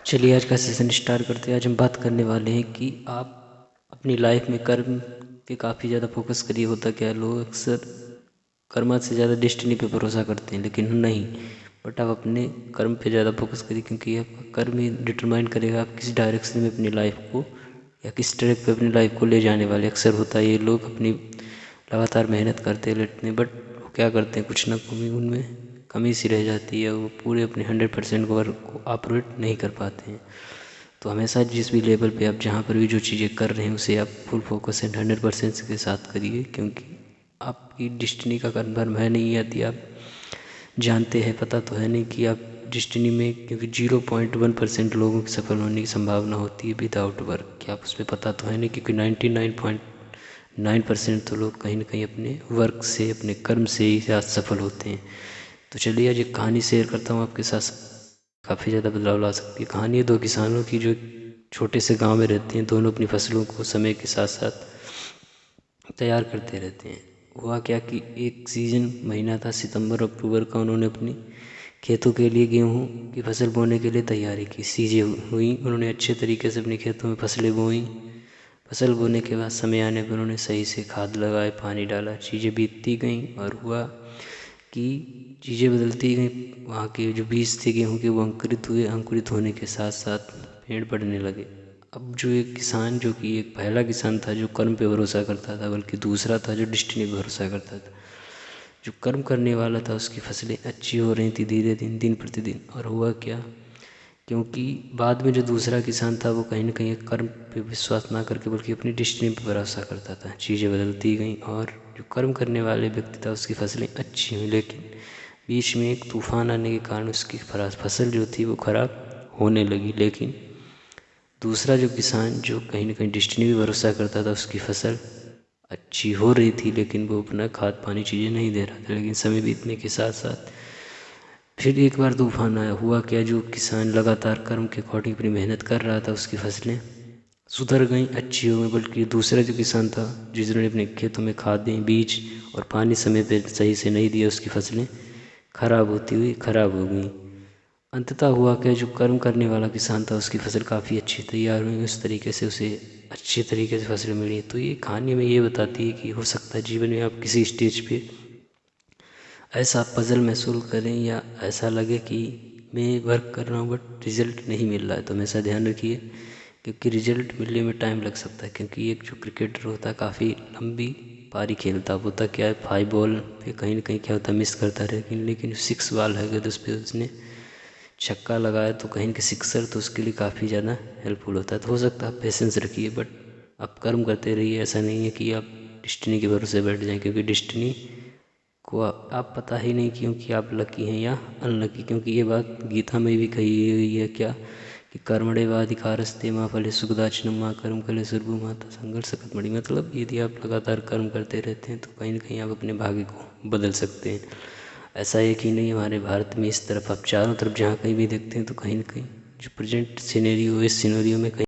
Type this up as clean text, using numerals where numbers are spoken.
चलिए आज का सेशन स्टार्ट करते हैं। आज हम बात करने वाले हैं कि आप अपनी लाइफ में कर्म पे काफ़ी ज़्यादा फोकस करिए। होता क्या है, लोग अक्सर कर्म से ज़्यादा डेस्टिनी पे भरोसा करते हैं, लेकिन नहीं। बट आप अपने कर्म पे ज़्यादा फोकस करिए, क्योंकि आपका कर्म ही डिटरमाइन करेगा आप किस डायरेक्शन में अपनी लाइफ को या किस ट्रैक पे अपनी लाइफ को ले जाने वाले। अक्सर होता है ये लोग अपनी लगातार मेहनत करते रहते हैं, बट वो क्या करते हैं, कुछ ना कमी उनमें कमी सी रह जाती है। वो पूरे अपने 100% वर्क को ऑपरेट नहीं कर पाते हैं। तो हमेशा जिस भी लेवल पे आप जहाँ पर भी जो चीज़ें कर रहे हैं उसे आप फुल फोकस एंड 100% के साथ करिए, क्योंकि आपकी डिस्टिनी का कन्फर्म है नहीं, यदि आप जानते हैं, पता तो है नहीं कि आप डिस्टिनी में, क्योंकि 0.1% लोगों की सफल होने की संभावना होती है विदाउट वर्क। कि आप उस पर पता तो है नहीं, क्योंकि 99.9% तो लोग कहीं ना कहीं अपने वर्क से, अपने कर्म से ही सफल होते हैं। तो चलिए आज एक कहानी शेयर करता हूँ आपके साथ, काफ़ी ज़्यादा बदलाव ला सकती है। कहानी है दो किसानों की जो छोटे से गांव में रहते हैं। दोनों अपनी फसलों को समय के साथ साथ तैयार करते रहते हैं। हुआ क्या कि एक सीजन महीना था सितंबर अक्टूबर का। उन्होंने अपनी खेतों के लिए गेहूं की फसल बोने के लिए तैयारी की। सीजें हुई, उन्होंने अच्छे तरीके से अपने खेतों में फसलें बोई। फसल बोने के बाद समय आने पर उन्होंने सही से खाद लगाए, पानी डाला, चीज़ें बीतती गईं और हुआ कि चीज़ें बदलती गईं। वहाँ के जो बीज थे गेहूँ के वो अंकुरित हुए। अंकुरित होने के साथ साथ पेड़ बढ़ने लगे। अब जो एक किसान, जो कि एक पहला किसान था जो कर्म पे भरोसा करता था, बल्कि दूसरा था जो डिस्टिनी पे भरोसा करता था। जो कर्म करने वाला था उसकी फसलें अच्छी हो रही थी धीरे दिन, दिन प्रतिदिन। और हुआ क्या, क्योंकि बाद में जो दूसरा किसान था वो कहीं ना कहीं कर्म पे विश्वास ना करके बल्कि अपनी डिस्टिनी पे भरोसा करता था। चीज़ें बदलती गईं और जो कर्म करने वाले व्यक्ति था उसकी फसलें अच्छी हुई, लेकिन बीच में एक तूफान आने के कारण उसकी फसल जो थी वो खराब होने लगी। लेकिन दूसरा जो किसान जो कहीं ना कहीं डिस्टिनी पे भरोसा करता था उसकी फसल अच्छी हो रही थी, लेकिन वो अपना खाद पानी चीज़ें नहीं दे रहा था। लेकिन समय बीतने के साथ साथ फिर एक बार तूफान आया। हुआ क्या, जो किसान लगातार कर्म के अकॉर्डिंग अपनी मेहनत कर रहा था उसकी फसलें सुधर गईं, अच्छी हो गई। बल्कि दूसरा जो किसान था जिसने अपने खेतों में खादें, बीज और पानी समय पर सही से नहीं दिया, उसकी फसलें खराब होती हुई खराब हो गई। अंततः हुआ क्या, जो कर्म करने वाला किसान था उसकी फसल काफ़ी अच्छी तैयार हुई। उस तरीके से उसे अच्छे तरीके से फसल मिली। तो ये कहानी में ये बताती है कि हो सकता है जीवन में आप किसी स्टेज पे ऐसा पजल महसूस करें या ऐसा लगे कि मैं वर्क कर रहा हूँ बट रिज़ल्ट नहीं मिल रहा है। तो हमेशा ध्यान रखिए, क्योंकि रिज़ल्ट मिलने में टाइम लग सकता है। क्योंकि एक जो क्रिकेटर होता है काफ़ी लंबी पारी खेलता है। होता क्या है, 5 बॉल पे कहीं ना कहीं क्या होता है, मिस करता है। लेकिन 6 बॉल है, अगर उस पर उसने छक्का लगाया तो कहीं के सिक्सर, तो उसके लिए काफ़ी ज़्यादा हेल्पफुल होता है। तो हो सकता है आप पेशेंस रखिए, बट आप कर्म करते रहिए। ऐसा नहीं है कि आप डिस्टिनी के भरोसे बैठ जाएं, क्योंकि डिस्टिनी को आप पता ही नहीं क्योंकि आप लकी हैं या अनलकी। क्योंकि ये बात गीता में भी कही हुई है क्या, कि कर्मणेवाधिकारस्ते माँ फले सुखदाचनम माँ कर्म कले सुरभु माता संघर्ष सकटमणि। मतलब यदि आप लगातार कर्म करते रहते हैं तो कहीं ना कहीं आप अपने भाग्य को बदल सकते हैं। ऐसा एक ही नहीं, हमारे भारत में इस तरफ आप चारों तरफ जहाँ कहीं भी देखते हैं तो कहीं ना कहीं जो प्रेजेंट सिनेरियो, इस सिनेरियो में कहीं